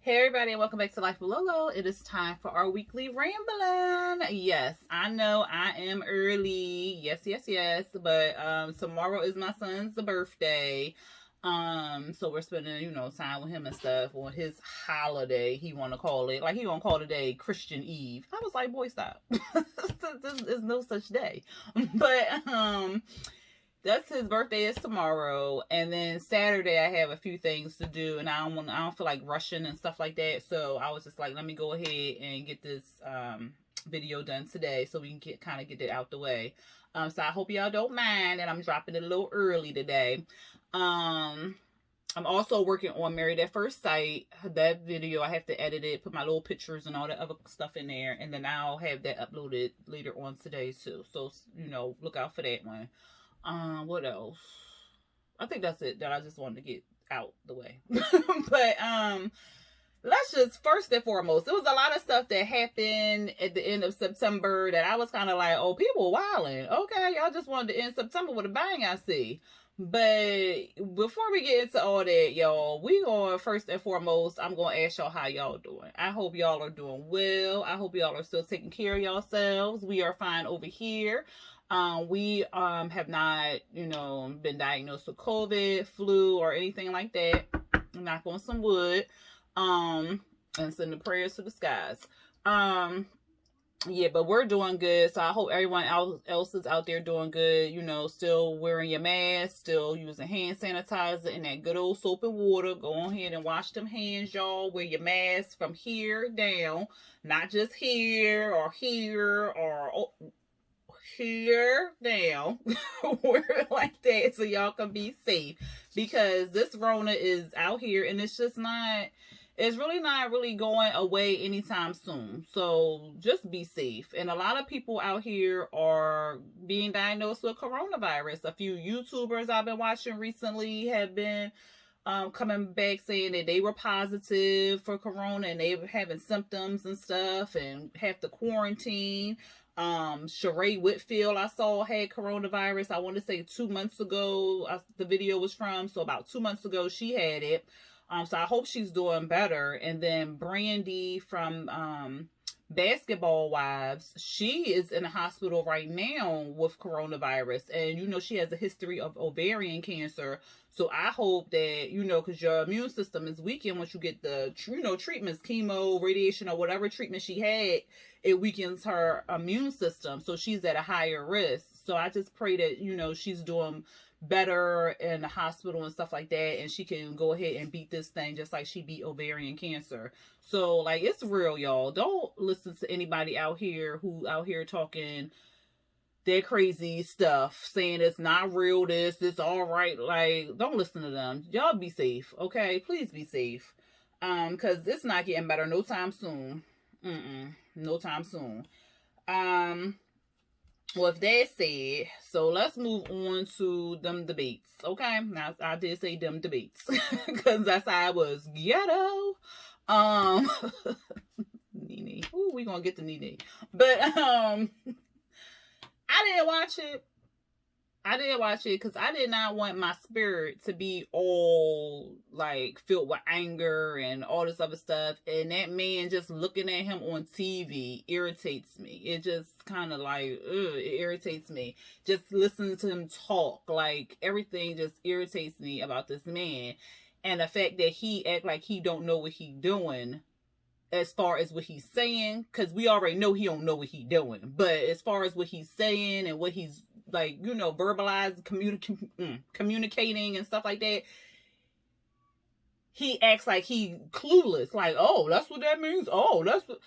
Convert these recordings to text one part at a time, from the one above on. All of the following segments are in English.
Hey everybody, and welcome back to Life with Lolo. It is time for our weekly rambling. Yes, I know I am early. Yes. But tomorrow is my son's birthday. So we're spending, time with him and stuff on his holiday. He wanna call it. Like he gonna call today Christian Eve. I was like, boy, stop. There's no such day. But that's his birthday is tomorrow, and then Saturday I have a few things to do, and I don't feel like rushing and stuff like that. So I was just like, let me go ahead and get this video done today, so we can kind of get it out the way. So I hope y'all don't mind that I'm dropping it a little early today. I'm also working on Married at First Sight. That video, I have to edit it, put my little pictures and all that other stuff in there, and then I'll have that uploaded later on today too. So look out for that one. What else? I think that's it that I just wanted to get out the way. But let's just first and foremost, there was a lot of stuff that happened at the end of September that I was kind of like, oh, people wilding. Okay, y'all just wanted to end September with a bang, I see. But before we get into all that, y'all, we going first and foremost, I'm going to ask y'all how y'all doing. I hope y'all are doing well. I hope y'all are still taking care of yourselves. We are fine over here. We have not, been diagnosed with COVID, flu, or anything like that. Knock on some wood. And send the prayers to the skies. Yeah, but we're doing good. So I hope everyone else is out there doing good. Still wearing your mask, still using hand sanitizer and that good old soap and water. Go on ahead and wash them hands, y'all. Wear your mask from here down, not just here or here or here down. Wear it like that so y'all can be safe, because this Rona is out here and it's really not going away anytime soon. So just be safe. And a lot of people out here are being diagnosed with coronavirus. A few YouTubers I've been watching recently have been coming back saying that they were positive for corona and they were having symptoms and stuff and have to quarantine. Sheree Whitfield I saw had coronavirus. I want to say 2 months ago, the video was from. So about 2 months ago, she had it. So I hope she's doing better. And then Brandy from Basketball Wives, she is in the hospital right now with coronavirus. And, she has a history of ovarian cancer. So I hope that, because your immune system is weakened once you get the, treatments, chemo, radiation, or whatever treatment she had, it weakens her immune system. So she's at a higher risk. So I just pray that, she's doing better in the hospital and stuff like that, and she can go ahead and beat this thing just like she beat ovarian cancer. So it's real, y'all. Don't listen to anybody out here talking their crazy stuff, saying it's not real, it's all right. Don't listen to them. Y'all be safe, okay? Please be safe. Because it's not getting better no time soon. No time soon. With that said, so let's move on to them debates, okay? Now, I did say them debates, because that's how I was ghetto. Nene. Ooh, we gonna get to Nene. But, I didn't watch it. Because I did not want my spirit to be all filled with anger and all this other stuff. And that man just looking at him on TV irritates me. It just kind of it irritates me. Just listening to him talk, everything just irritates me about this man. And the fact that he act like he don't know what he doing as far as what he's saying, because we already know he don't know what he doing. But as far as what he's saying and what he's verbalizing, communicating and stuff like that, he acts like he clueless. Oh, that's what that means. Oh, that's what,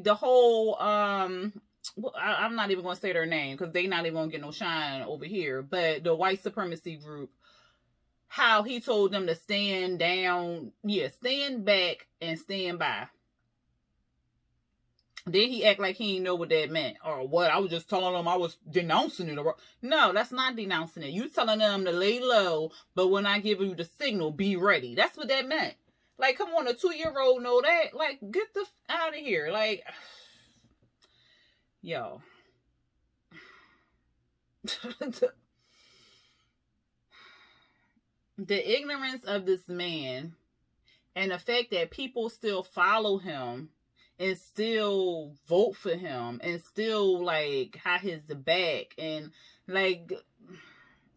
the whole I'm not even gonna say their name because they not even gonna get no shine over here. But the white supremacy group, how he told them to stand down, stand back and stand by. Then he act like he didn't know what that meant. Or what? I was just telling them I was denouncing it. No, that's not denouncing it. You telling them to lay low, but when I give you the signal, be ready. That's what that meant. Come on, a 2-year-old know that? Get the out of here. Yo. The ignorance of this man And the fact that people still follow him and still vote for him and still like have his back, and like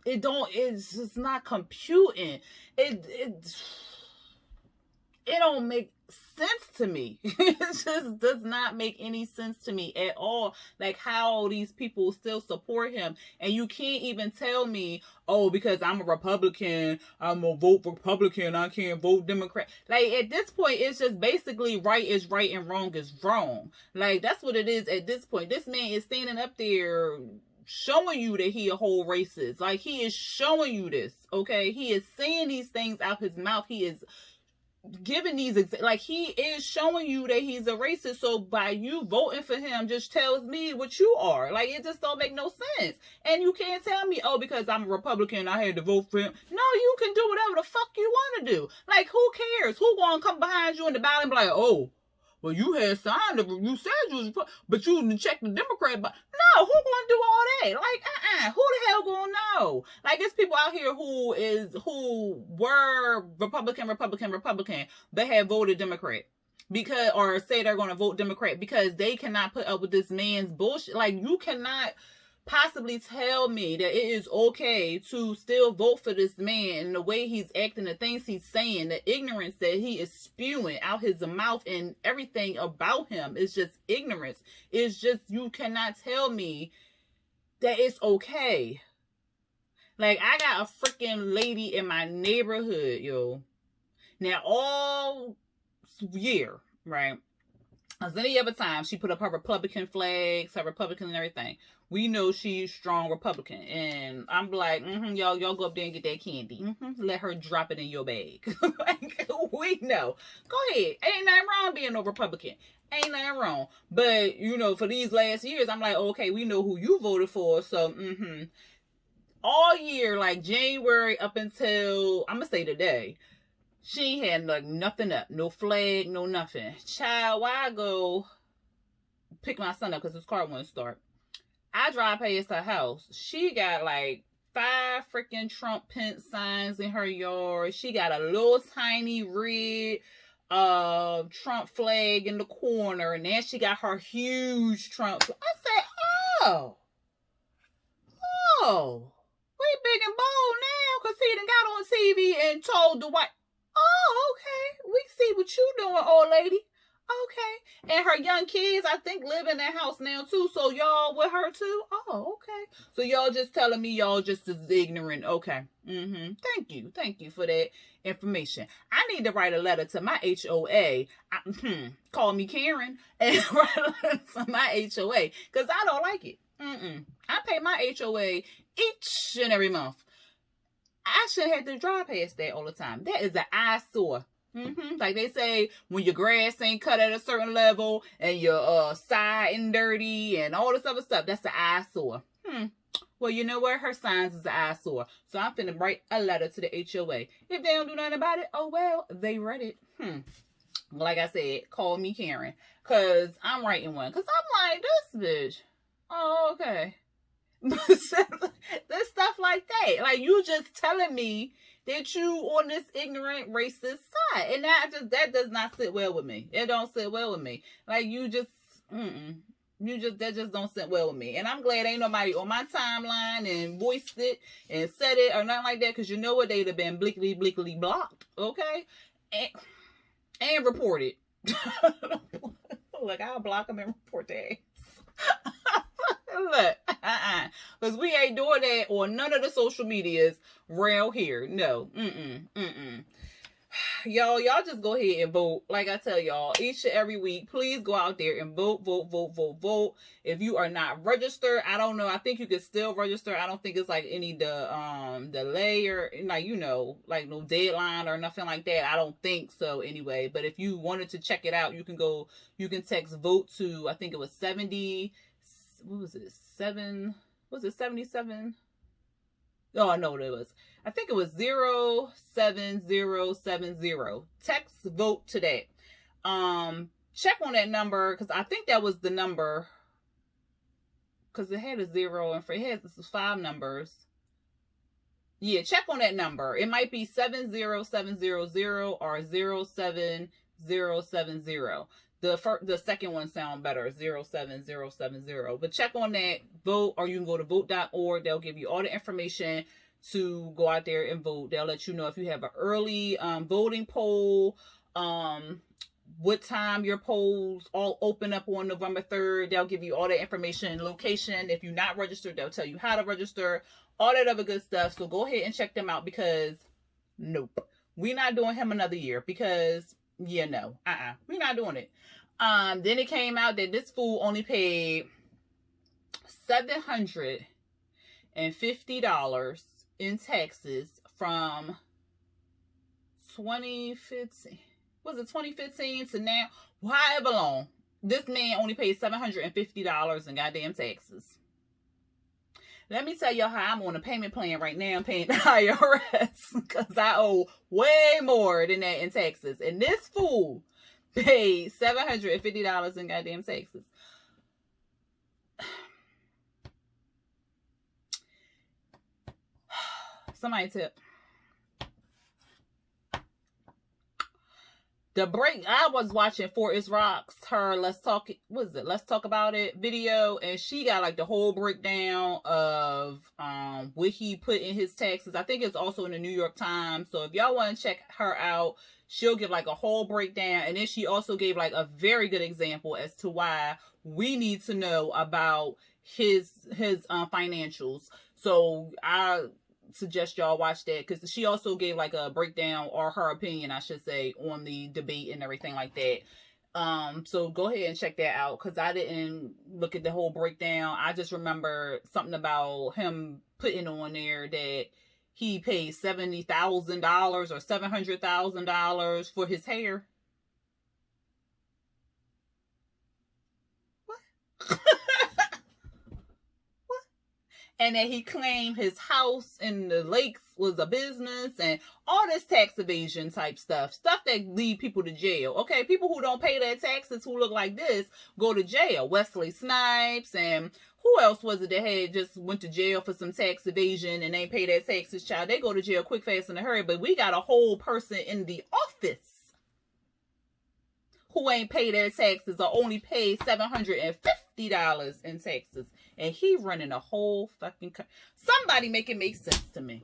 it's just not computing. It don't make sense to me. It just does not make any sense to me at all. Like how these people still support him, and you can't even tell me, oh, because I'm a Republican, I'm gonna vote Republican, I can't vote Democrat. Like at this point, it's just basically right is right and wrong is wrong. Like that's what it is at this point. This man is standing up there showing you that he a whole racist. Like he is showing you this, okay? He is saying these things out his mouth. He is giving these, like he is showing you that he's a racist. So by you voting for him just tells me what you are. Like it just don't make no sense. And you can't tell me, oh, because I'm a Republican I had to vote for him. No, you can do whatever the fuck you want to do. Like who cares? Who gonna come behind you in the ballot and be like, oh, well, you had signed it, you said you was, but you didn't check the Democrat. But no, who gonna do all that? Like, who the hell gonna know? Like, it's people out here who were Republican, but have voted Democrat because, or say they're gonna vote Democrat because they cannot put up with this man's bullshit. Like, you cannot possibly tell me that it is okay to still vote for this man and the way he's acting, the things he's saying, the ignorance that he is spewing out his mouth, and everything about him is just ignorance. It's just, you cannot tell me that it's okay. Like, I got a freaking lady in my neighborhood, yo. Now, all year, right? As any other time, she put up her Republican flags, her Republican and everything. We know she's strong Republican. And I'm like, y'all go up there and get that candy. Let her drop it in your bag. Like, we know. Go ahead. Ain't nothing wrong being a Republican. Ain't nothing wrong. But, you know, for these last years, I'm like, okay, we know who you voted for. So, all year, like January up until, I'm going to say today, she had like nothing up, no flag, no nothing. Child, while I go pick my son up because his car wouldn't start, I drive past her house. She got like 5 freaking Trump Pence signs in her yard. She got a little tiny red Trump flag in the corner, and then she got her huge Trump. I said, oh, we big and bold now because he done got on TV and told the white. Oh, okay. We see what you doing, old lady. Okay. And her young kids, I think, live in that house now, too. So y'all with her, too? Oh, okay. So y'all just telling me y'all just as ignorant. Okay. Thank you. Thank you for that information. I need to write a letter to my HOA. Call me Karen. And write a letter to my HOA. Because I don't like it. I pay my HOA each and every month. I shouldn't have to drive past that all the time. That is an eyesore. Like they say, when your grass ain't cut at a certain level and your side and dirty and all this other stuff, that's an eyesore. Well, you know what? Her signs is an eyesore. So I'm finna write a letter to the HOA. If they don't do nothing about it, oh well, they read it. Like I said, call me Karen. Because I'm writing one. Because I'm like, this bitch. Oh, okay. There's stuff like that. Like, you just telling me that you on this ignorant racist side, and that does not sit well with me. It don't sit well with me. Like, that just don't sit well with me. And I'm glad ain't nobody on my timeline and voiced it and said it or nothing like that, because you know what, they'd have been blickety blocked, okay, and reported. Look, I'll block them and report that. Look, because we ain't doing that on none of the social medias around here. No, y'all just go ahead and vote. Like I tell y'all, each and every week, please go out there and vote. If you are not registered, I don't know. I think you can still register. I don't think it's like any delay or like, you know, like no deadline or nothing like that. I don't think so anyway. But if you wanted to check it out, you can go. You can text vote to, I think it was 70. What was it? 77? Oh, no, it was. I think it was 07070. Text vote to that. Check on that number, because I think that was the number. Because it had a 0 and it had 5 numbers. Yeah, check on that number. It might be 70700 or 07070. The second one sound better, 07070. But check on that, vote, or you can go to vote.org. They'll give you all the information to go out there and vote. They'll let you know if you have an early voting poll, what time your polls all open up on November 3rd. They'll give you all that information, location. If you're not registered, they'll tell you how to register, all that other good stuff. So go ahead and check them out, because nope, we're not doing him another year, because yeah, no, we're not doing it. Then it came out that this fool only paid $750 in taxes from 2015. Was it 2015 to now? However long. This man only paid $750 in goddamn taxes. Let me tell y'all how I'm on a payment plan right now. I'm paying the IRS because I owe way more than that in taxes. And this fool paid $750 in goddamn taxes. Somebody tip. The break, I was watching Forest Rocks, her Let's Talk About It video, and she got like the whole breakdown of what he put in his taxes. I think it's also in the New York Times. So if y'all want to check her out, she'll give like a whole breakdown. And then she also gave like a very good example as to why we need to know about his financials. So I suggest y'all watch that, because she also gave like a breakdown, or her opinion I should say, on the debate and everything like that. So go ahead and check that out, because I didn't look at the whole breakdown. I just remember something about him putting on there that he paid $70,000 or $700,000 for his hair. What? And that he claimed his house in the lakes was a business, and all this tax evasion type stuff that lead people to jail. Okay, people who don't pay their taxes, who look like this, go to jail. Wesley Snipes, and who else was it that had just went to jail for some tax evasion and ain't pay their taxes, child? They go to jail quick, fast, in a hurry. But we got a whole person in the office who ain't pay their taxes, or only paid $750 in taxes. And he running a whole fucking... Somebody make it make sense to me.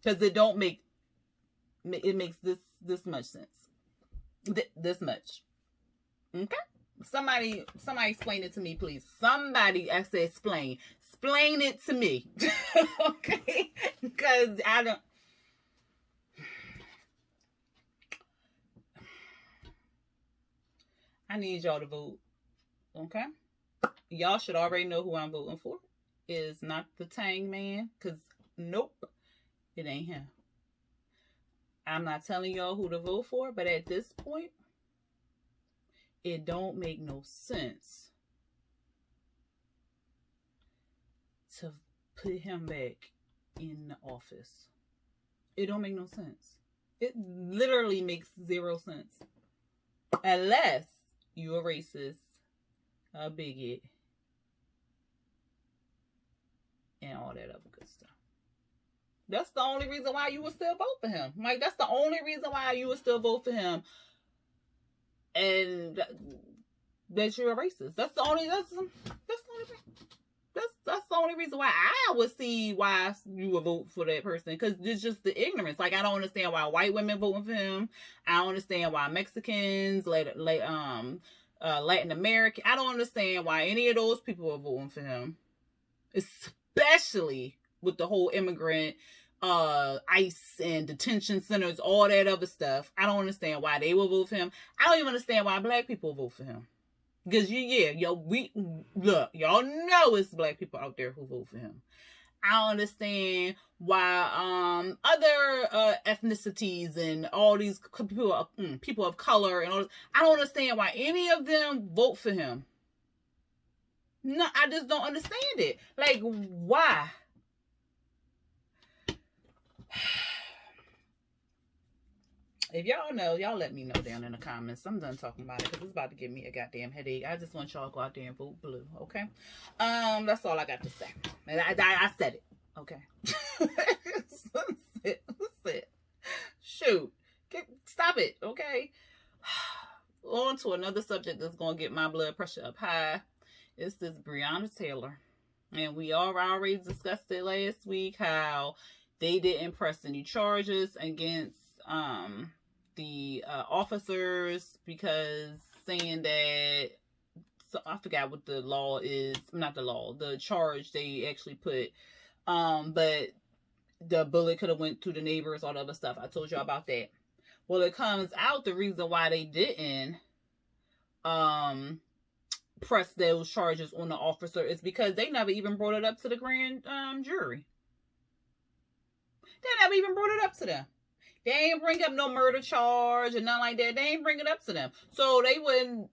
Because it don't make... It makes this much sense. This much. Okay? Somebody explain it to me, please. Somebody, I said explain. Explain it to me. Okay? Because I don't... I need y'all to vote. Okay? Y'all should already know who I'm voting for. It is not the Tang Man, because nope, it ain't him. I'm not telling y'all who to vote for, but at this point, it don't make no sense to put him back in the office. It don't make no sense. It literally makes zero sense. Unless you a racist, a bigot, and all that other good stuff. That's the only reason why you would still vote for him. Like, that's the only reason why you would still vote for him. And that you're a racist. That's the only reason why I would see why you would vote for that person. Because it's just the ignorance. Like, I don't understand why white women voting for him. I don't understand why Mexicans, Latin American. I don't understand why any of those people are voting for him. Especially with the whole immigrant ICE and detention centers, all that other stuff. I don't understand why they will vote for him. I don't even understand why black people vote for him. Because y'all know it's black people out there who vote for him. I don't understand why other ethnicities and all these people of color and all this, I don't understand why any of them vote for him. No, I just don't understand it. Like, why? If y'all know, y'all let me know down in the comments. I'm done talking about it because it's about to give me a goddamn headache. I just want y'all to go out there and vote blue, okay? That's all I got to say. And I said it, Okay. That's it. Shoot. Stop it, okay? On to another subject that's going to get my blood pressure up high. It's this Breonna Taylor. And we already discussed it last week, how they didn't press any charges against the officers, because saying that, so I forgot what the law is, not the law, the charge they actually put, but the bullet could have went to the neighbors, all the other stuff. I told y'all about that. Well, it comes out the reason why they didn't press those charges on the officer is because they never even brought it up to the grand jury. They never even brought it up to them. They ain't bring up no murder charge and nothing like that. They ain't bring it up to them. So they wouldn't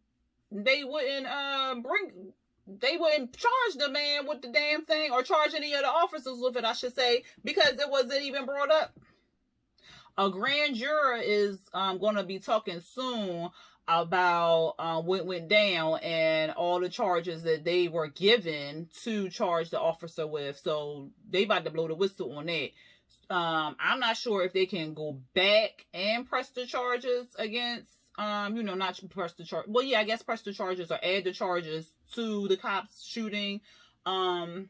charge the man with the damn thing, or charge any of the officers with it, I should say, because it wasn't even brought up. A grand juror is going to be talking soon about what went down and all the charges that they were given to charge the officer with. So they about to blow the whistle on that. I'm not sure if they can go back and press the charges against, not press the charge. Well, yeah, I guess press the charges or add the charges to the cops shooting Breonna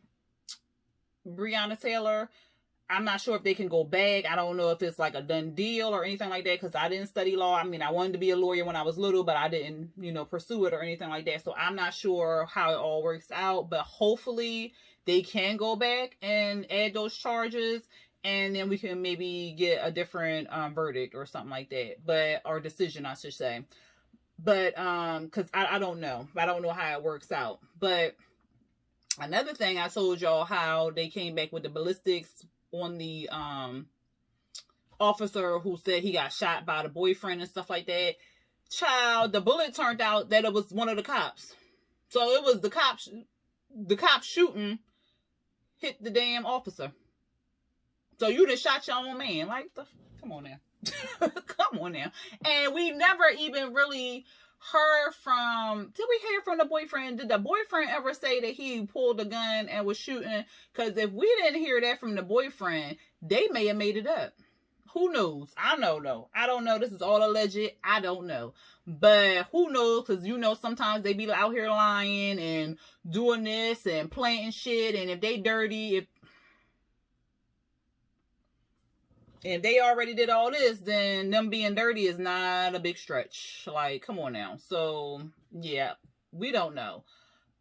Taylor. I'm not sure if they can go back. I don't know if it's like a done deal or anything like that, because I didn't study law. I mean, I wanted to be a lawyer when I was little, but I didn't, pursue it or anything like that. So I'm not sure how it all works out, but hopefully they can go back and add those charges, and then we can maybe get a different verdict or something like that, or decision, I should say. But because I don't know. I don't know how it works out. But another thing, I told y'all how they came back with the ballistics on the officer who said he got shot by the boyfriend and stuff like that. Child, the bullet turned out that it was one of the cops. So it was the cops shooting hit the damn officer. So you just shot your own man. Like, come on now. Come on now. And we never even really heard from, did we hear from the boyfriend? Did the boyfriend ever say that he pulled a gun and was shooting? Because if we didn't hear that from the boyfriend, they may have made it up. Who knows? I don't know. I don't know. This is all alleged. I don't know. But who knows? Because, sometimes they be out here lying and doing this and planting shit. And if they dirty, if they already did all this, then them being dirty is not a big stretch. Like, come on now. So, yeah, we don't know.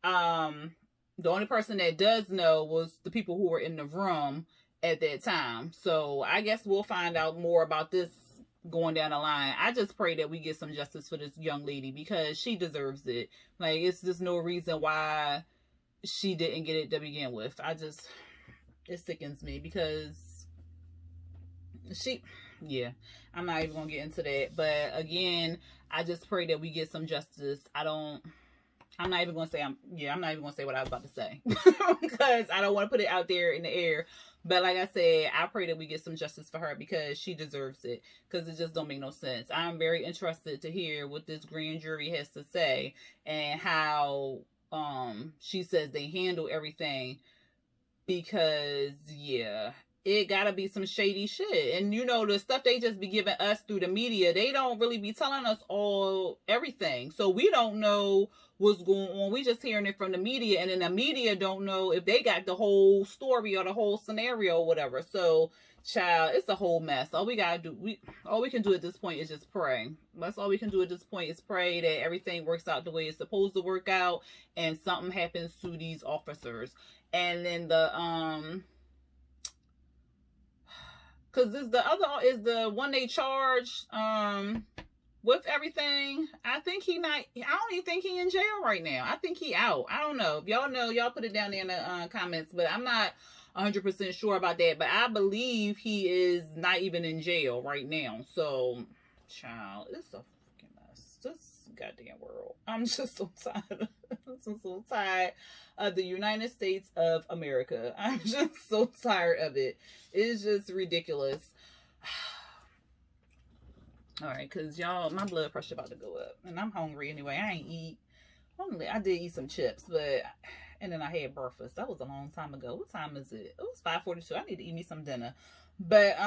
The only person that does know was the people who were in the room at that time. So, I guess we'll find out more about this going down the line. I just pray that we get some justice for this young lady, because she deserves it. Like, it's just no reason why she didn't get it to begin with. It sickens me, because I'm not even gonna get into that. But again, I just pray that we get some justice. I'm not even gonna say what I was about to say because I don't want to put it out there in the air. But like I said, I pray that we get some justice for her, because she deserves it, because it just don't make no sense. I'm very interested to hear what this grand jury has to say, and how she says they handle everything, because it gotta be some shady shit. And the stuff they just be giving us through the media, they don't really be telling us everything. So we don't know what's going on. We just hearing it from the media, and then the media don't know if they got the whole story or the whole scenario or whatever. So, child, it's a whole mess. All we gotta do, all we can do at this point is just pray. That's all we can do at this point, is pray that everything works out the way it's supposed to work out, and something happens to these officers. And then because the other is the one they charged with everything. I don't even think he in jail right now. I think he out. I don't know. If y'all know, y'all put it down there in the comments. But I'm not 100% sure about that. But I believe he is not even in jail right now. So, child, it's a freaking mess. This goddamn world. I'm just so tired. I'm so tired of the United States of America. I'm just so tired of it. It's just ridiculous. All right, because y'all, my blood pressure about to go up, and I'm hungry anyway. I ain't eat. I did eat some chips, And then I had breakfast. That was a long time ago. What time is it? It was 5:42. I need to eat me some dinner. But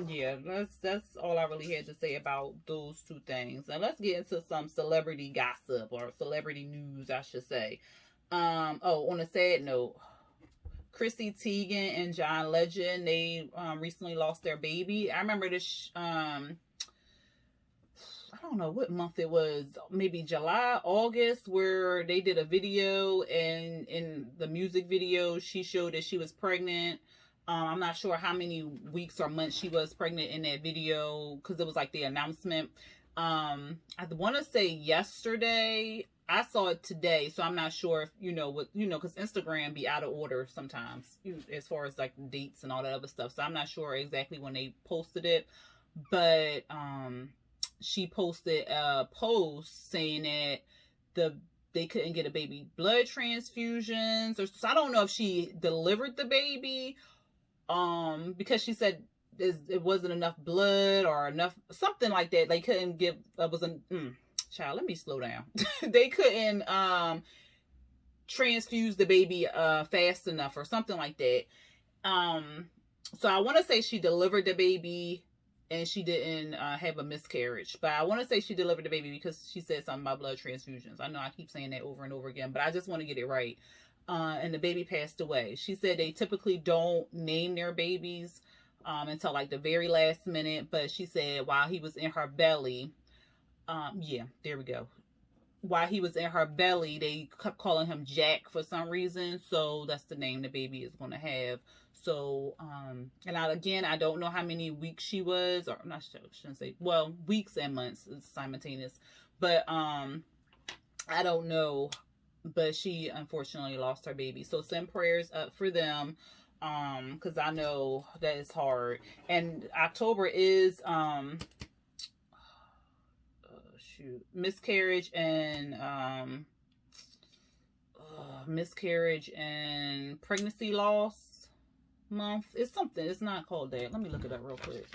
yeah, that's all I really had to say about those two things. Now let's get into some celebrity gossip, or celebrity news, I should say. Oh, on a sad note, Chrissy Teigen and John Legend, they recently lost their baby. I remember this I don't know what month it was, maybe July, August, where they did a video, and in the music video she showed that she was pregnant. I'm not sure how many weeks or months she was pregnant in that video, because it was like the announcement. I want to say yesterday. I saw it today, so I'm not sure if because Instagram be out of order sometimes, as far as like dates and all that other stuff. So I'm not sure exactly when they posted it, but she posted a post saying that they couldn't get a baby blood transfusions, or so I don't know if she delivered the baby, because she said it wasn't enough blood or enough something like that. They couldn't give child, let me slow down. They couldn't transfuse the baby fast enough or something like that. So I want to say she delivered the baby and she didn't have a miscarriage, but I want to say she delivered the baby because she said something about blood transfusions. I know I keep saying that over and over again, but I just want to get it right. And the baby passed away. She said they typically don't name their babies until like the very last minute, but she said while he was in her belly, yeah, there we go. While he was in her belly, they kept calling him Jack for some reason, so that's the name the baby is going to have. So, and I don't know how many weeks she was, or not, I shouldn't say, well, weeks and months is simultaneous, but I don't know, but she unfortunately lost her baby. So send prayers up for them, because I know that it's hard. And October is miscarriage and pregnancy loss month. It's something. It's not called that. Let me look it up real quick,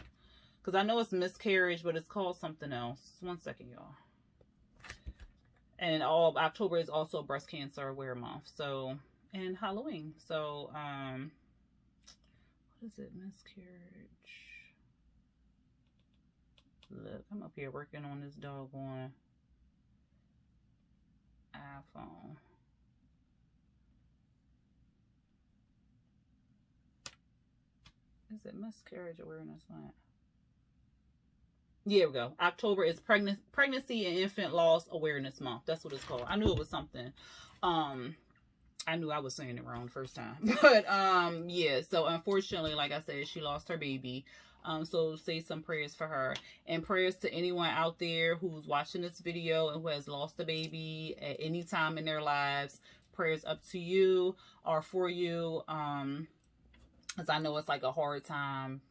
because I know it's miscarriage, but it's called something else. 1 second, y'all. And October is also breast cancer aware month. So, and Halloween. So, what is it? Miscarriage. Look, I'm up here working on this doggone iPhone. Is it miscarriage awareness month? Here we go. October is pregnancy and infant loss awareness month. That's what it's called. I knew it was something. I knew I was saying it wrong the first time. But yeah, so unfortunately, like I said, she lost her baby. So say some prayers for her, and prayers to anyone out there who's watching this video and who has lost a baby at any time in their lives. Prayers up to you or for you, because I know it's like a hard time.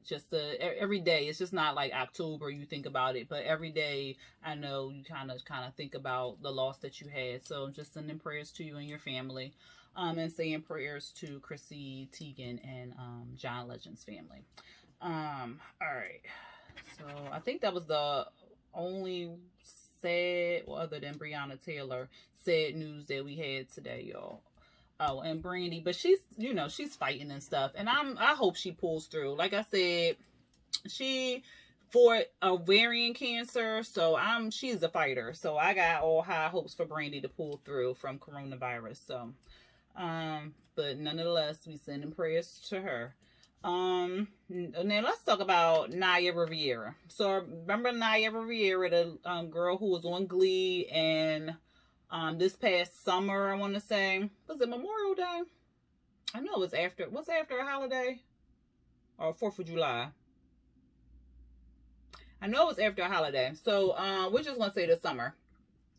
Just every day, it's just not like October you think about it, but every day I know you kind of think about the loss that you had. So just sending prayers to you and your family, and saying prayers to Chrissy Teigen and John Legend's family. All right, so I think that was the only sad, well, other than Breonna Taylor, sad news that we had today, y'all. Oh, and Brandy, but she's, she's fighting and stuff, and I hope she pulls through. Like I said, she fought ovarian cancer, so she's a fighter. So I got all high hopes for Brandy to pull through from coronavirus. So, but nonetheless, we sending prayers to her. And then let's talk about Naya Riviera. So remember Naya Riviera, the girl who was on Glee, and this past summer, I want to say, was it Memorial Day? I know it was after a holiday, or 4th of July. I know it was after a holiday. So we're just gonna say the summer.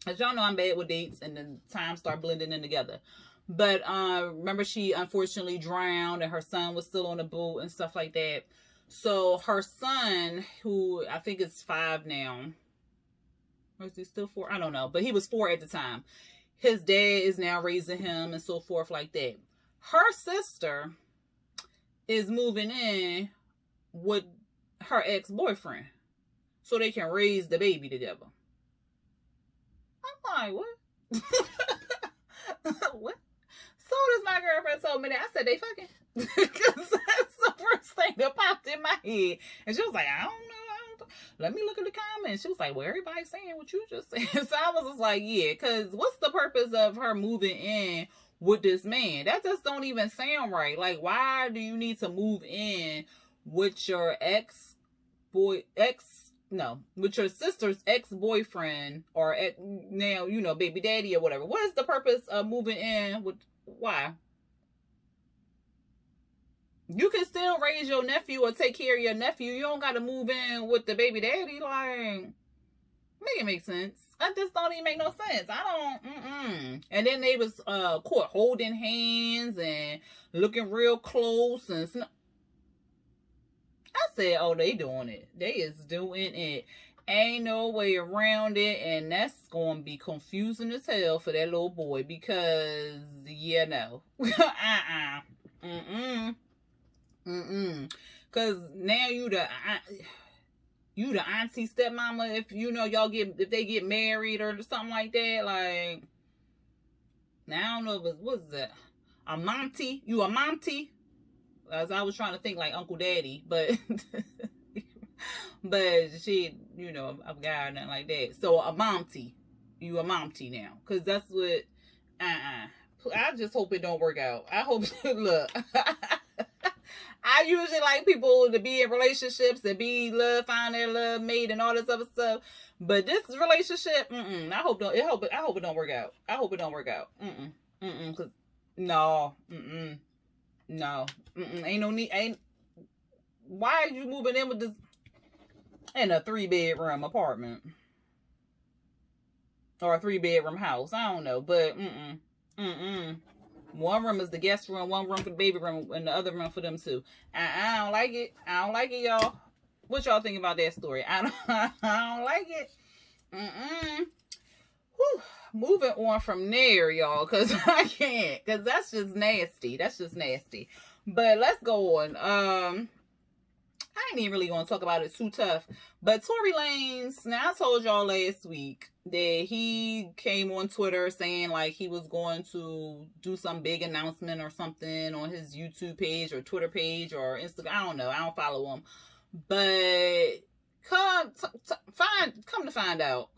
As y'all know, I'm bad with dates, and the times start blending in together. But remember, she unfortunately drowned, and her son was still on the boat and stuff like that. So her son, who I think is 5 now, or is he still 4? I don't know, but he was 4 at the time. His dad is now raising him and so forth like that. Her sister is moving in with her ex-boyfriend so they can raise the baby together. I'm like, what? What? So does my girlfriend told me that. I said they fucking. Because that's the first thing that popped in my head. And she was like, I don't know. Let me look at the comments. She was like, well, everybody's saying what you just said. So I was just like, yeah, because what's the purpose of her moving in with this man? That just don't even sound right. Like, why do you need to move in with your with your sister's ex-boyfriend or now, you know, baby daddy or whatever? What is the purpose of moving in with, why? You can still raise your nephew or take care of your nephew. You don't got to move in with the baby daddy. Like, make it make sense. That just don't even make no sense. I don't, And then they was caught holding hands and looking real close and I said, oh, they doing it. They is doing it. Ain't no way around it. And that's going to be confusing as hell for that little boy because, yeah, no. Because now you the auntie stepmama, if you know if they get married or something like that, like, now I don't know if it's, what's that? A monty? You a monty? As I was trying to think like Uncle Daddy, but but she, you know, a guy or nothing like that. So a monty. You a monty now. Cause that's what I just hope it don't work out. I hope look. I usually like people to be in relationships and be find their love mate and all this other stuff. But this relationship, I hope it don't work out. I hope it don't work out. Cause no, no, ain't no need. Why are you moving in with this in a 3-bedroom apartment or a 3-bedroom house? I don't know, but one room is the guest room, one room for the baby room, and the other room for them too. I don't like it. I don't like it, y'all. What y'all think about that story? I don't like it. Whew. Moving on from there, y'all, because I can't, because that's just nasty. That's just nasty. But let's go on. I ain't even really going to talk about it too tough. But Tory Lanez, now I told y'all last week that he came on Twitter saying like he was going to do some big announcement or something on his YouTube page or Twitter page or Instagram. I don't know. I don't follow him. But come to find out.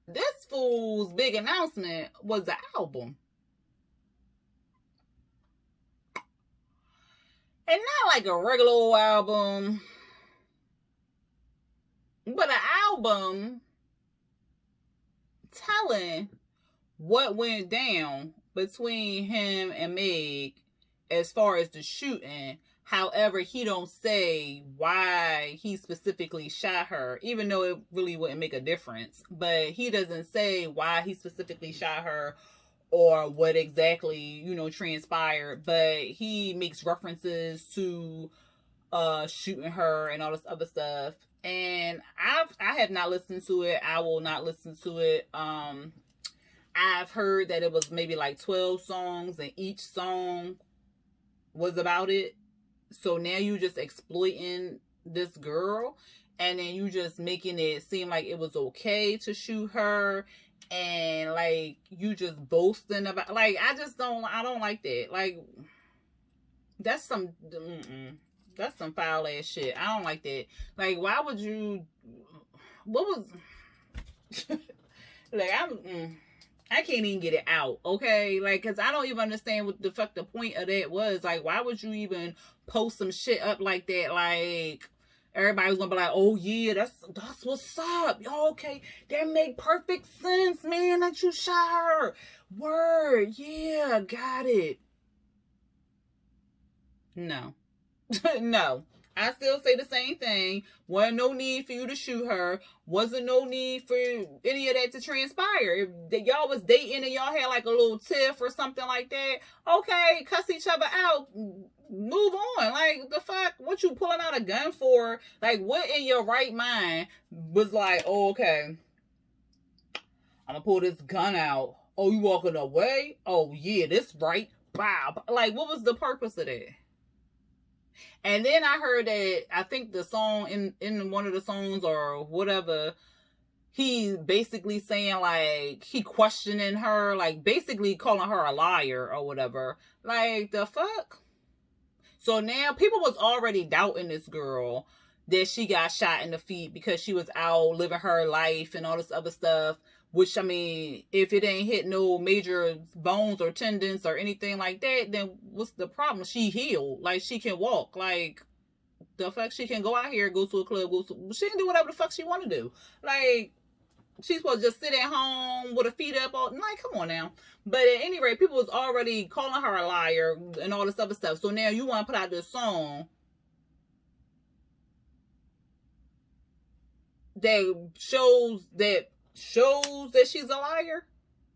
This fool's big announcement was the album. And not like a regular old album, but an album telling what went down between him and Meg as far as the shooting. However, he don't say why he specifically shot her, even though it really wouldn't make a difference. But he doesn't say why he specifically shot her or what exactly, you know, transpired. But he makes references to shooting her and all this other stuff. And I have not listened to it. I will not listen to it. I've heard that it was maybe like 12 songs and each song was about it. So now you just exploiting this girl and then you just making it seem like it was okay to shoot her and like you just boasting about, like, I don't like that. Like, that's some foul ass shit. I don't like that. Like, why would you, what was, like, I can't even get it out, okay? Like, because I don't even understand what the fuck the point of that was. Like, why would you even post some shit up like that? Like, everybody's gonna be like, oh, yeah, that's what's up. Okay, that make perfect sense, man, that you shot her. Word, yeah, got it. No. No. I still say the same thing. Wasn't no need for you to shoot her. Wasn't no need for any of that to transpire. If y'all was dating and y'all had like a little tiff or something like that, okay, cuss each other out. Move on. Like, the fuck? What you pulling out a gun for? Like, what in your right mind was like, oh, okay, I'm gonna pull this gun out. Oh, you walking away? Oh, yeah, this right. Wow. Like, what was the purpose of that? And then I heard that, I think the song in one of the songs or whatever, he basically saying like he questioning her, like basically calling her a liar or whatever. Like the fuck. So now people was already doubting this girl that she got shot in the feet because she was out living her life and all this other stuff. Which, I mean, if it ain't hit no major bones or tendons or anything like that, then what's the problem? She healed. Like, she can walk. Like, the fuck, she can go out here, go to a club, she can do whatever the fuck she want to do. Like, she's supposed to just sit at home with her feet up. Like, come on now. But at any rate, people was already calling her a liar and all this other stuff. So now you want to put out this song that shows that she's a liar,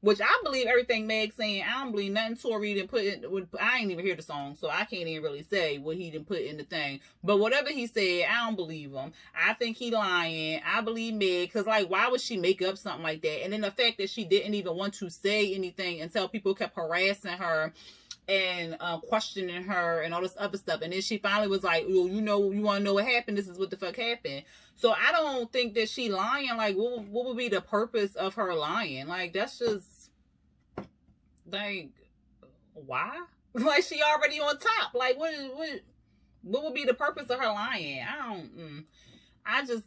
which I believe everything Meg's saying. I don't believe nothing Tory didn't put in. I ain't even hear the song, so I can't even really say what he didn't put in the thing. But whatever he said, I don't believe him. I think he lying. I believe Meg, because like, why would she make up something like that? And then the fact that she didn't even want to say anything until people kept harassing her and questioning her and all this other stuff, and then she finally was like, well, you want to know what happened, this is what the fuck happened. So I don't think that she lying. Like, what would be the purpose of her lying? Like, that's just like, why? Like, she already on top. Like, what would be the purpose of her lying? I just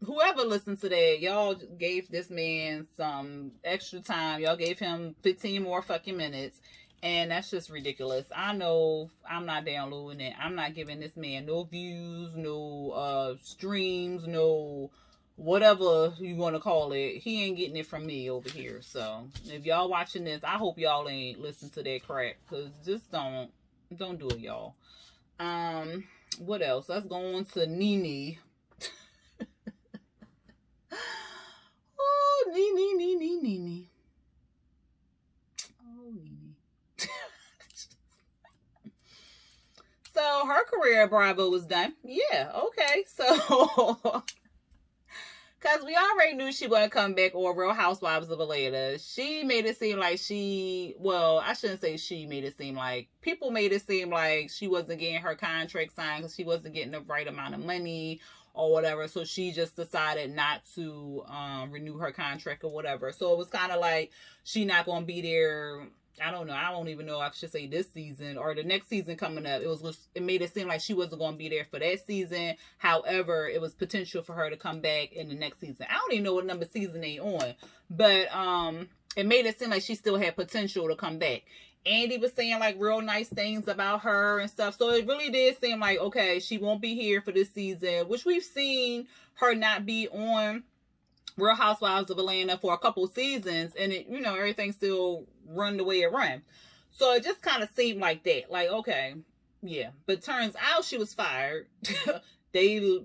whoever listens to that, y'all gave this man some extra time. Y'all gave him 15 more fucking minutes. And that's just ridiculous. I know I'm not downloading it. I'm not giving this man no views, no streams, no whatever you want to call it. He ain't getting it from me over here. So if y'all watching this, I hope y'all ain't listen to that crap. Because just don't do it, y'all. What else? Let's go on to Nene. Oh, Nene. Oh, Nene. So her career at Bravo was done. Yeah, okay. So, because we already knew she wasn't come back on Real Housewives of Atlanta. She made it seem like I shouldn't say she made it seem like, people made it seem like she wasn't getting her contract signed because she wasn't getting the right amount of money or whatever. So she just decided not to renew her contract or whatever. So it was kind of like she not going to be there. I don't know. I don't even know if I should say this season or the next season coming up. It made it seem like she wasn't going to be there for that season. However, it was potential for her to come back in the next season. I don't even know what number season they on, but it made it seem like she still had potential to come back. Andy was saying like real nice things about her and stuff. So it really did seem like, okay, she won't be here for this season, which we've seen her not be on Real Housewives of Atlanta for a couple seasons, and it, everything still run the way it run. So it just kind of seemed like that. Like, okay, yeah. But turns out she was fired. They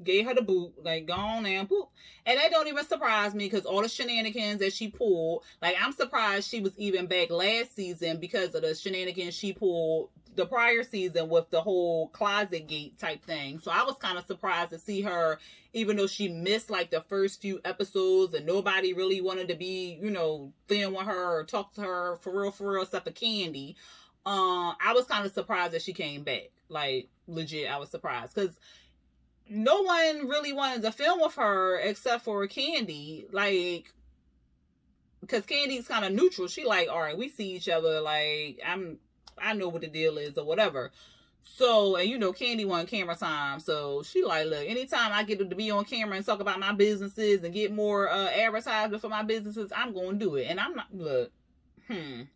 gave her the boot, like, gone and boop. And that don't even surprise me because all the shenanigans that she pulled, like, I'm surprised she was even back last season because of the shenanigans she pulled the prior season with the whole closet gate type thing. So I was kind of surprised to see her, even though she missed like the first few episodes and nobody really wanted to be, film with her or talk to her for real, except for Candy. I was kind of surprised that she came back. Like, legit, I was surprised because no one really wanted to film with her except for Candy. Like, because Candy's kind of neutral. She like, all right, we see each other. Like, I know what the deal is or whatever. So, and Candy wanted camera time. So she like, look, anytime I get to be on camera and talk about my businesses and get more advertisement for my businesses, I'm going to do it. And I'm not, look, I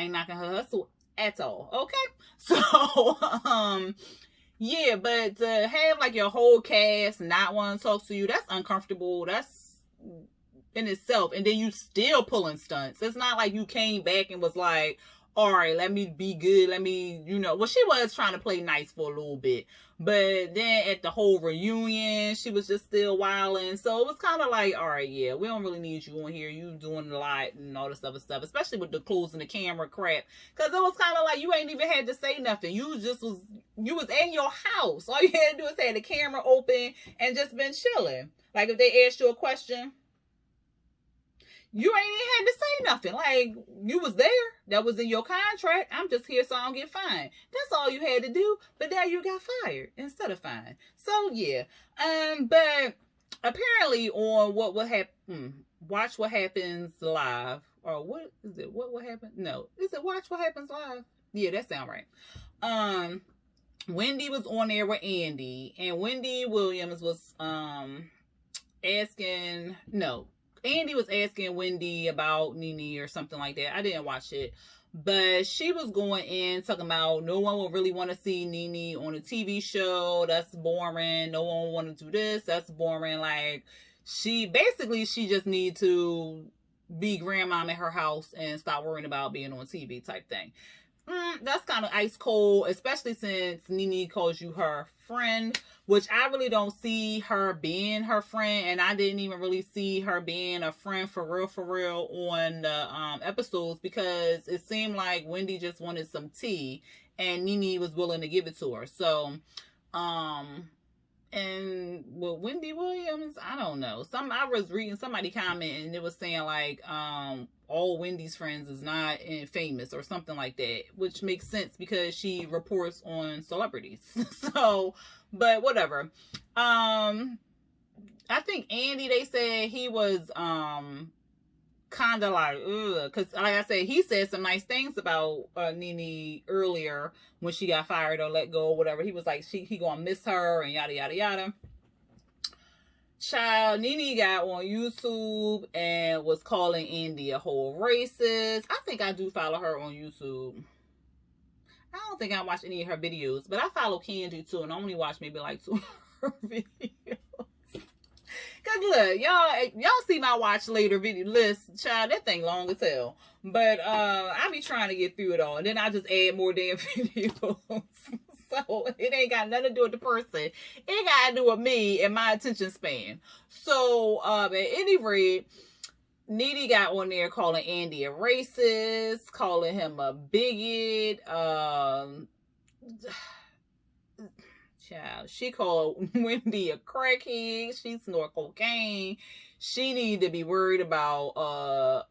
ain't knocking her hustle at all. Okay. So, yeah, but to have like your whole cast not want to talk to you, that's uncomfortable. That's in itself. And then you still pulling stunts. It's not like you came back and was like, all right, let me be good. Let me, well, she was trying to play nice for a little bit. But then at the whole reunion, she was just still wilding. So it was kind of like, all right, yeah, we don't really need you on here. You doing a lot and all this other stuff, especially with the closing the camera crap. Because it was kind of like you ain't even had to say nothing. You was in your house. All you had to do is have the camera open and just been chilling. Like if they asked you a question, You ain't even had to say nothing. Like, you was there. That was in your contract. I'm just here so I don't get fined. That's all you had to do. But now you got fired instead of fined. So, yeah. But apparently on what will happen, Watch What Happens Live. Or what is it? What will happen? No. Is it Watch What Happens Live? Yeah, that sound right. Wendy was on there with Andy. And Wendy Williams was Andy was asking Wendy about Nene or something like that. I didn't watch it. But she was going in talking about no one will really want to see Nene on a TV show. That's boring. No one will want to do this. That's boring. Like, she just need to be grandmom in her house and stop worrying about being on TV type thing. That's kind of ice cold, especially since Nene calls you her friend, which I really don't see her being her friend, and I didn't even really see her being a friend for real on the episodes, because it seemed like Wendy just wanted some tea and Nene was willing to give it to her. So and with Wendy Williams, I don't know. I was reading somebody comment and it was saying like all Wendy's friends is not famous or something like that, which makes sense because she reports on celebrities. So, but whatever. I think Andy, they said he was kind of like, because like I said, he said some nice things about Nene earlier when she got fired or let go or whatever. He was like, he gonna miss her and yada yada yada. Child, Nene got on YouTube and was calling Andy a whole racist. I think I do follow her on YouTube. I don't think I watch any of her videos, but I follow Candy too, and I only watch maybe like 2 of her videos. Cause look, y'all see my watch later video list, child. That thing long as hell. But I be trying to get through it all, and then I just add more damn videos. So it ain't got nothing to do with the person. It got to do with me and my attention span. So at any rate, Nene got on there calling Andy a racist, calling him a bigot. Child, she called Wendy a crackhead. She snort cocaine. She needed to be worried about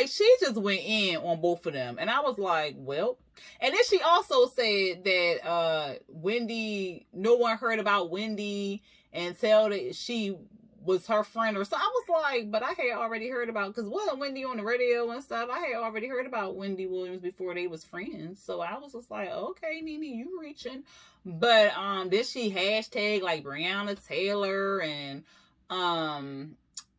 she just went in on both of them. And I was like, well. And then she also said that Wendy, no one heard about Wendy until that she was her friend or so. I was like, but I had already heard about, because wasn't Wendy on the radio and stuff? I had already heard about Wendy Williams before they was friends. So I was just like, okay, Nene, you reaching. But then she hashtag like Breonna Taylor and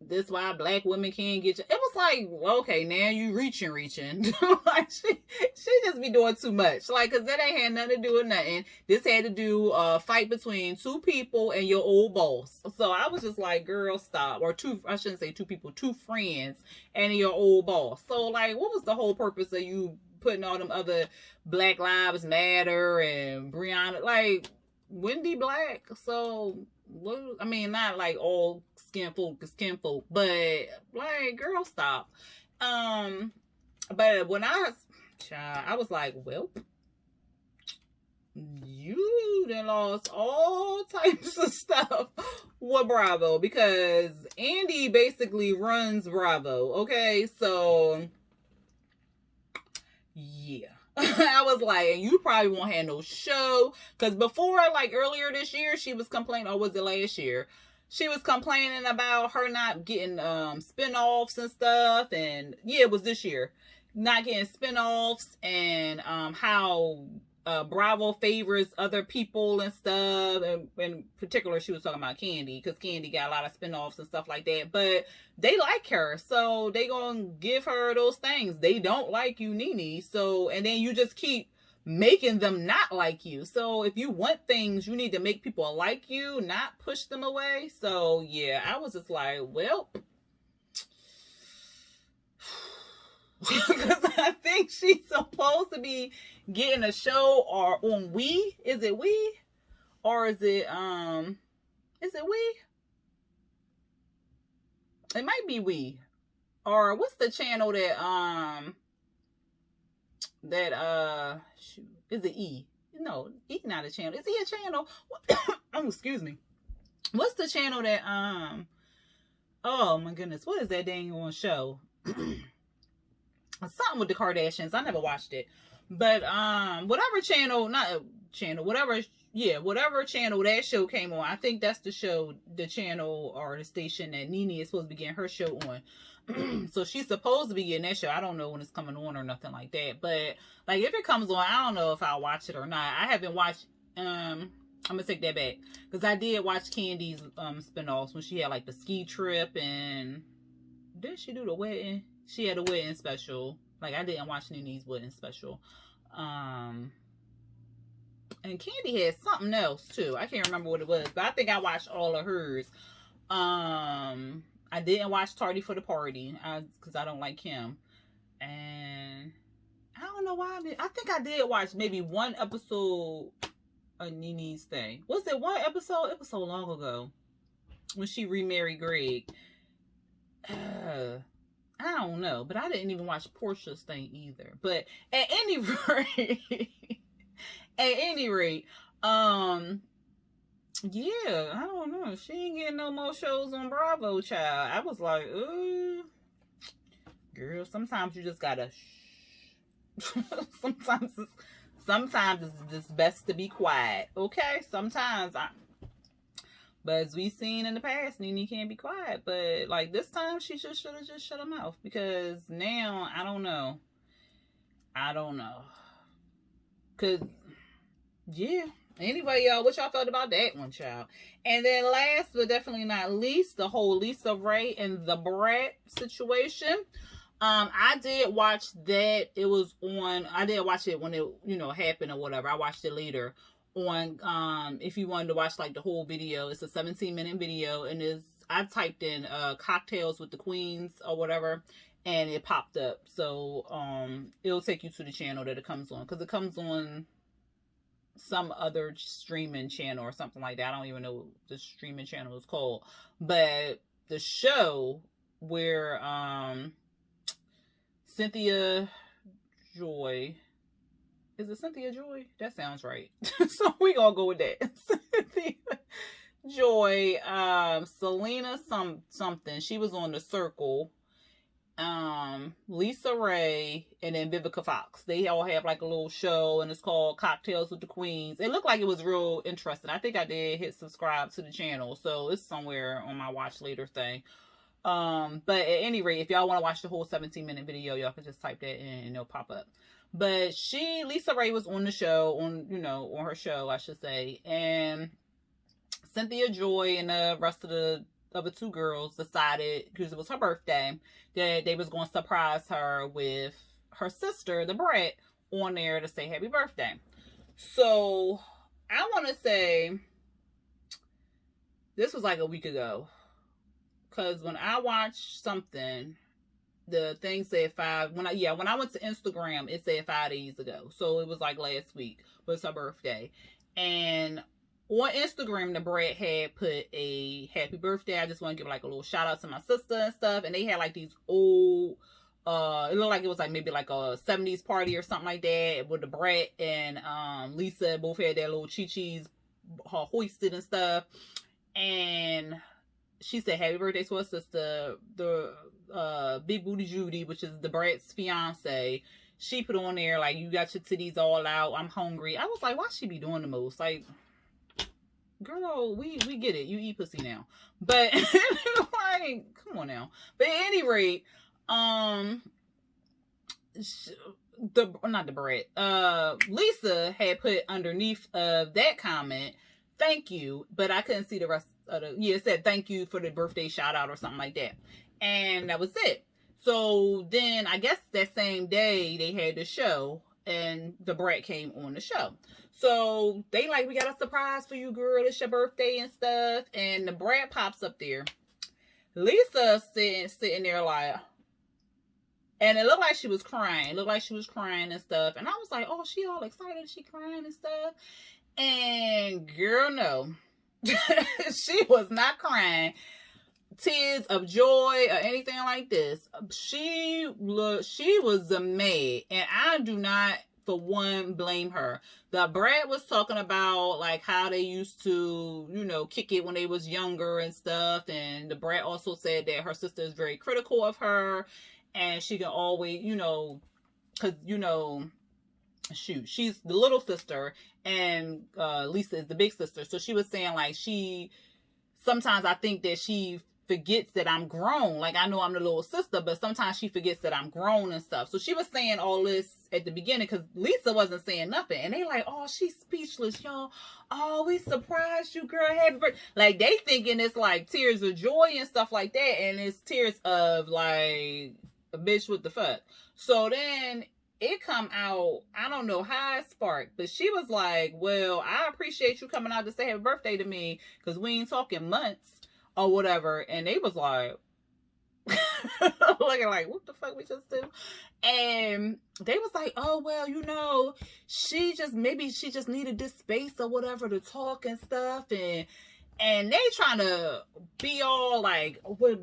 this why black women can't get you. It was like, okay, now you reaching. Like she just be doing too much. Like, cause that ain't had nothing to do with nothing. This had to do fight between 2 people and your old boss. So I was just like, girl, stop. Or 2, I shouldn't say 2 people, 2 friends and your old boss. So like, what was the whole purpose of you putting all them other Black Lives Matter and Breonna, like Wendy Black? So what, I mean, not like all skin folk, but like, girl, stop. But when I was like, well, you done lost all types of stuff with Bravo, because Andy basically runs Bravo. Okay, so yeah. I was like, and you probably won't have no show, because before, like earlier this year, she was complaining, or was it last year? She was complaining about her not getting spinoffs and stuff, and yeah, it was this year, not getting spinoffs, and how Bravo favors other people and stuff, and in particular, she was talking about Candy, because Candy got a lot of spinoffs and stuff like that, but they like her, so they gonna give her those things. They don't like you, Nene, so, and then you just keep making them not like you. So if you want things, you need to make people like you, not push them away. So yeah, I was just like, well, because I think she's supposed to be getting a show or on We. Is it We? Or is it We? It might be We. Or what's the channel that shoot, is it E? No, E not a channel. Is E a channel? Oh, excuse me. What's the channel that oh my goodness, what is that dang on show? something with the Kardashians. I never watched it. But whatever channel, whatever channel that show came on, I think that's the show, the channel or the station that Nene is supposed to be getting her show on. So she's supposed to be getting that show. I don't know when it's coming on or nothing like that. But like if it comes on, I don't know if I'll watch it or not. I haven't watched I'm gonna take that back. Because I did watch Candy's spinoffs when she had like the ski trip, and did she do the wedding? She had a wedding special. Like, I didn't watch Nene's wedding special. And Candy had something else, too. I can't remember what it was. But I think I watched all of hers. I didn't watch Tardy for the Party. Because I don't like him. And I don't know why I did. I think I did watch maybe one episode of Nene's thing. Was it one episode? It was so long ago. When she remarried Greg. I don't know, but I didn't even watch Portia's thing either. But at any rate, yeah, I don't know. She ain't getting no more shows on Bravo, child. I was like, ooh, girl, sometimes you just gotta sometimes it's just best to be quiet, okay? But as we've seen in the past, Nene can't be quiet. But like this time, she just should have just shut her mouth. Because now, I don't know. Because, yeah. Anyway, y'all, what y'all thought about that one, child? And then last but definitely not least, the whole Lisa Ray and the Brat situation. I did watch that. It was on, I didn't watch it when it, happened or whatever. I watched it later. On if you wanted to watch like the whole video. It's a 17-minute video, and I typed in cocktails with the queens or whatever, and it popped up. So it'll take you to the channel that it comes on, because it comes on some other streaming channel or something like that. I don't even know what the streaming channel is called. But the show where Cynthia Joy, is it Cynthia Joy? That sounds right. So we gonna go with that. Cynthia Joy, Selena something. She was on The Circle. Lisa Ray, and then Vivica Fox. They all have like a little show, and it's called Cocktails with the Queens. It looked like it was real interesting. I think I did hit subscribe to the channel, so it's somewhere on my watch later thing. But at any rate, if y'all want to watch the whole 17-minute video, y'all can just type that in and it'll pop up. But Lisa Ray was on the show, on her show, I should say. And Cynthia Joy and the rest of the other two girls decided, because it was her birthday, that they was going to surprise her with her sister, the Brat, on there to say happy birthday. So, I want to say, this was like a week ago. Because when I watched something, the thing said when I went to Instagram, it said 5 days ago. So it was like last week was her birthday. And on Instagram, the Brat had put a happy birthday. I just want to give like a little shout out to my sister and stuff. And they had like these old, it looked like it was like maybe like a 70s party or something like that, with the Brat and Lisa both had their little chi-chis hoisted and stuff. And she said happy birthday to her sister. The Big Booty Judy, which is the Brat's fiance, she put on there like, you got your titties all out, I'm hungry. I was like, why she be doing the most? Like, girl, we get it, you eat pussy now. But like, come on now. But at any rate, not the Brat, Lisa had put underneath that comment, thank you, but I couldn't see the rest of it said thank you for the birthday shout out or something like that. And that was it. So then I guess that same day they had the show, and the Brat came on the show. So they like, we got a surprise for you, girl. It's your birthday and stuff. And the Brat pops up there. Lisa sitting there like, and it looked like she was crying. It looked like she was crying and stuff. And I was like, oh, she all excited. She crying and stuff. And girl, no. She was not crying tears of joy or anything like this. She was mad, and I do not for one blame her. The Brat was talking about like how they used to, kick it when they was younger and stuff, and the Brat also said that her sister is very critical of her, and she can always, because, shoot, she's the little sister, and Lisa is the big sister. So she was saying, like, sometimes I think that she forgets that I'm grown. Like, I know I'm the little sister, but sometimes she forgets that I'm grown and stuff. So she was saying all this at the beginning, because Lisa wasn't saying nothing. And they like, oh, she's speechless, y'all. Oh, we surprised you, girl. Happy birthday. Like, they thinking it's like tears of joy and stuff like that. And it's tears of like, a bitch, what the fuck. So then it come out, I don't know how it sparked, but she was like, well, I appreciate you coming out to say happy birthday to me, because we ain't talking months or whatever. And they was like, looking like, what the fuck we just do? And they was like, oh, well, maybe she just needed this space or whatever to talk and stuff. And they trying to be all like, well,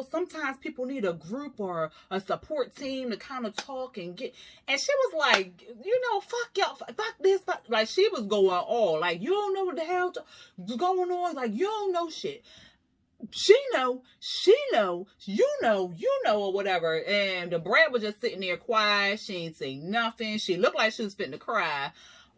sometimes people need a group or a support team to kind of talk and get. And she was like, fuck y'all, fuck this, fuck. Like, she was going all like, you don't know what the hell going on. Like, you don't know shit. She know, or whatever. And the brat was just sitting there quiet. She ain't saying nothing. She looked like she was fitting to cry.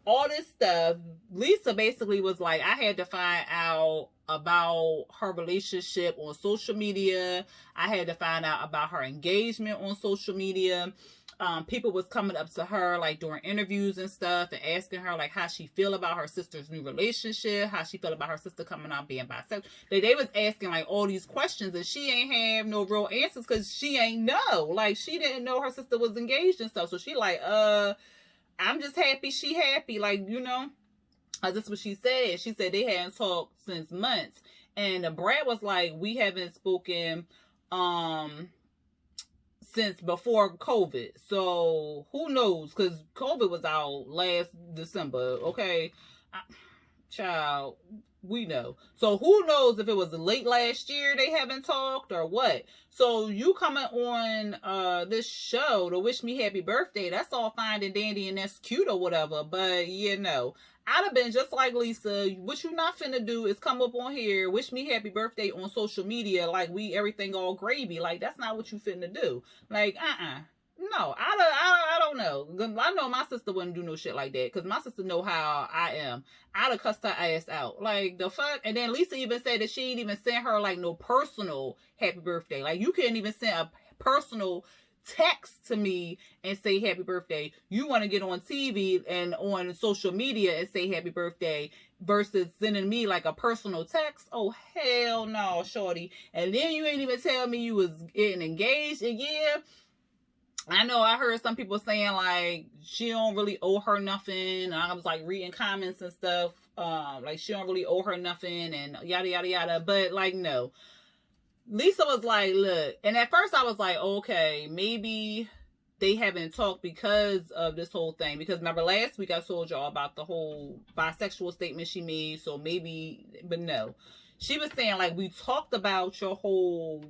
All this stuff. Lisa basically was like, I had to find out about her relationship on social media. I had to find out about her engagement on social media. People was coming up to her like during interviews and stuff and asking her like how she feel about her sister's new relationship, how she feel about her sister coming out being bisexual. They was asking like all these questions, and she ain't have no real answers because she ain't know. Like, she didn't know her sister was engaged and stuff. So she like, I'm just happy she happy. Like, that's what she said. She said they hadn't talked since months. And the brat was like, we haven't spoken, since before COVID. So who knows? Because COVID was out last December. Okay. Child, we know. So who knows if it was late last year they haven't talked or what. So you coming on this show to wish me happy birthday, that's all fine and dandy and that's cute or whatever. But I'd have been just like Lisa. What you not finna do is come up on here, wish me happy birthday on social media like we everything all gravy. Like, that's not what you finna do. Like, no, I don't know. I know my sister wouldn't do no shit like that, because my sister know how I am. I'd have cussed her ass out. Like, the fuck? And then Lisa even said that she ain't even sent her like no personal happy birthday. Like, you couldn't even send a personal text to me and say happy birthday. You want to get on TV and on social media and say happy birthday versus sending me like a personal text. Oh, hell no, shorty. And then you ain't even tell me you was getting engaged. And yeah, I know I heard some people saying like she don't really owe her nothing. And I was like reading comments and stuff. Like she don't really owe her nothing and yada yada yada. But like, no. Lisa was like, look, and at first I was like, okay, maybe they haven't talked because of this whole thing. Because remember last week I told y'all about the whole bisexual statement she made. So maybe, but no. She was saying like, we talked about your whole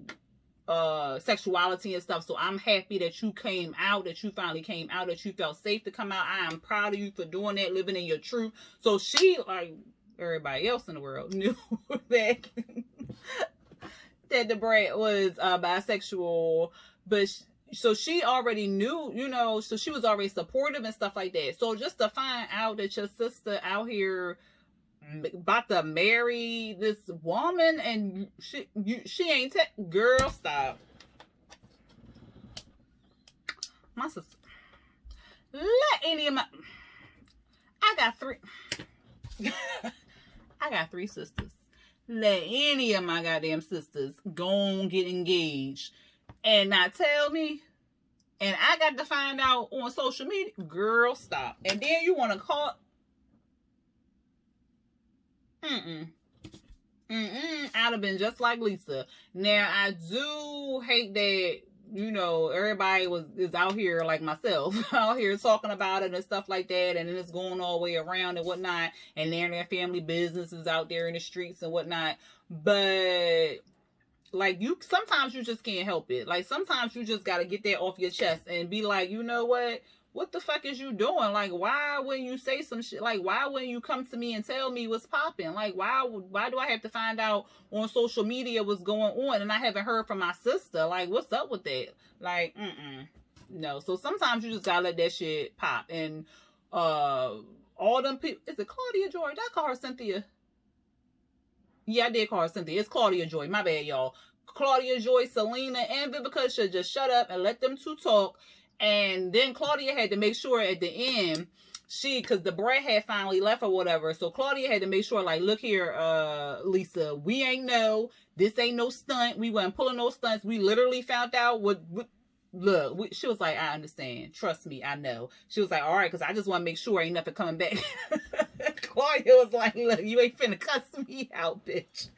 sexuality and stuff. So I'm happy that you came out, that you finally came out, that you felt safe to come out. I am proud of you for doing that, living in your truth. So she, like everybody else in the world, knew that that the brat was bisexual, but so she already knew, so she was already supportive and stuff like that. So just to find out that your sister out here about to marry this woman and she ain't girl, stop. My sister, let any of my, I got three sisters. Let any of my goddamn sisters go on get engaged and not tell me, and I got to find out on social media. Girl, stop. And then you want to call. I'd have been just like Lisa. Now I do hate that, everybody is out here like myself, out here talking about it and stuff like that, and then it's going all the way around and whatnot, and their family business is out there in the streets and whatnot. But like, sometimes you just can't help it. Like, sometimes you just got to get that off your chest and be like, you know what? what the fuck is you doing? Like, why wouldn't you say some shit? Like, why wouldn't you come to me and tell me what's popping? Like, why do I have to find out on social media what's going on and I haven't heard from my sister? Like, what's up with that? Like, no. So sometimes you just gotta let that shit pop. And all them people, is it Claudia Joy? Did I call her Cynthia? Yeah, I did call her Cynthia. It's Claudia Joy. My bad, y'all. Claudia Joy, Selena, and Vivica should just shut up and let them two talk. And then Claudia had to make sure at the end, because the brat had finally left or whatever. So Claudia had to make sure, like, look here, Lisa, we ain't this ain't no stunt. We wasn't pulling no stunts. We literally found out look, she was like, I understand. Trust me, I know. She was like, all right, because I just want to make sure ain't nothing coming back. Claudia was like, look, you ain't finna cuss me out, bitch.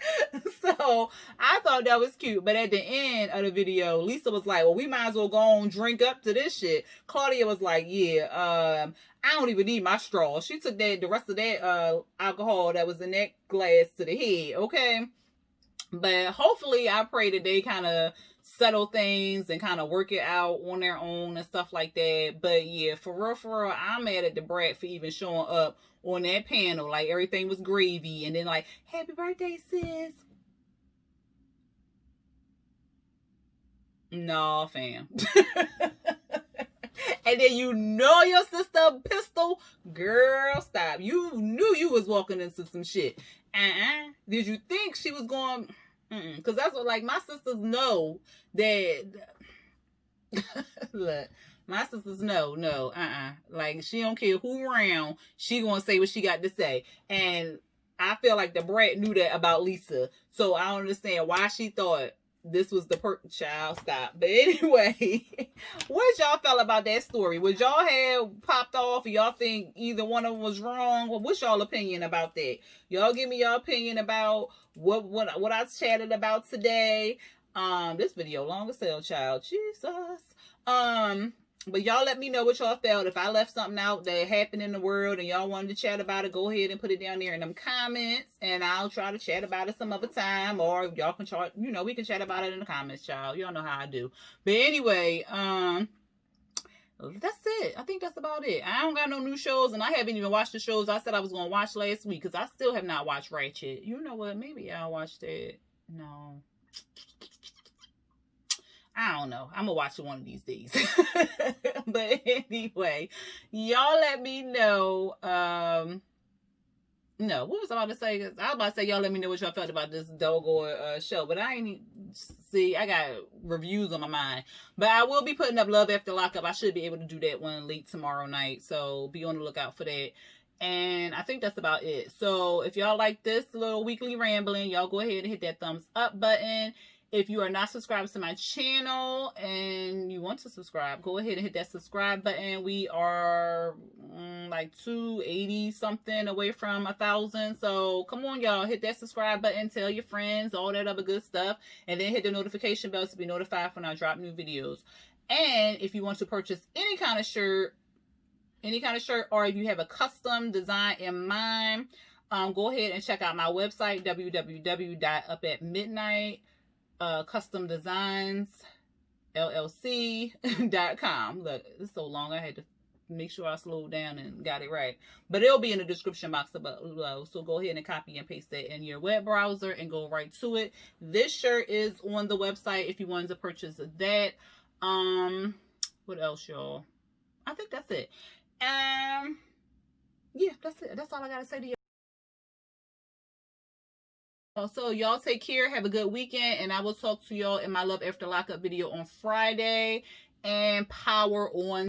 So I thought that was cute. But at the end of the video, Lisa was like, well, we might as well go on drink up to this shit. Claudia was like, yeah, I don't even need my straw. She took the rest of that alcohol that was in that glass to the head, okay? But hopefully, I pray that they kind of settle things and kind of work it out on their own and stuff like that. But yeah, for real, I'm mad at the brat for even showing up on that panel. Like, everything was gravy. And then like, happy birthday, sis. No, fam. And then you know your sister pistol. Girl, stop. You knew you was walking into some shit. Did you think she was going... Because that's what, like, my sisters know that... Look, my sisters know. Like, she don't care who around. She gonna say what she got to say. And I feel like the brat knew that about Lisa. So I don't understand why she thought this was the child. Stop. But anyway, what y'all felt about that story? Would y'all have popped off? Or y'all think either one of them was wrong? What's y'all opinion about that? Y'all give me your opinion about what I chatted about today. This video long as hell, child. Jesus. But y'all let me know what y'all felt. If I left something out that happened in the world and y'all wanted to chat about it, go ahead and put it down there in them comments. And I'll try to chat about it some other time. Or y'all can chat, we can chat about it in the comments, child. Y'all know how I do. But anyway, that's it. I think that's about it. I don't got no new shows. And I haven't even watched the shows I said I was going to watch last week. Because I still have not watched Ratchet. You know what? Maybe I'll watch that. No. I don't know. I'm going to watch it one of these days. But anyway, y'all let me know. No, what was I about to say? I was about to say, y'all let me know what y'all felt about this doggone show. But I ain't... See, I got reviews on my mind. But I will be putting up Love After Lockup. I should be able to do that one late tomorrow night. So be on the lookout for that. And I think that's about it. So if y'all like this little weekly rambling, y'all go ahead and hit that thumbs up button. If you are not subscribed to my channel and you want to subscribe, go ahead and hit that subscribe button. We are like 280 something away from 1,000. So come on, y'all, hit that subscribe button, tell your friends, all that other good stuff. And then hit the notification bell to be notified when I drop new videos. And if you want to purchase any kind of shirt, or if you have a custom design in mind, go ahead and check out my website, www.upatmidnight.com. Custom Designs LLC.com. Look, it's so long I had to make sure I slowed down and got it right. But it'll be in the description box below. So go ahead and copy and paste that in your web browser and go right to it. This shirt is on the website if you wanted to purchase that. What else, y'all? I think that's it. Yeah, that's it. That's all I gotta say to you. So y'all take care, have a good weekend, and I will talk to y'all in my Love After Lockup video on Friday. And power on.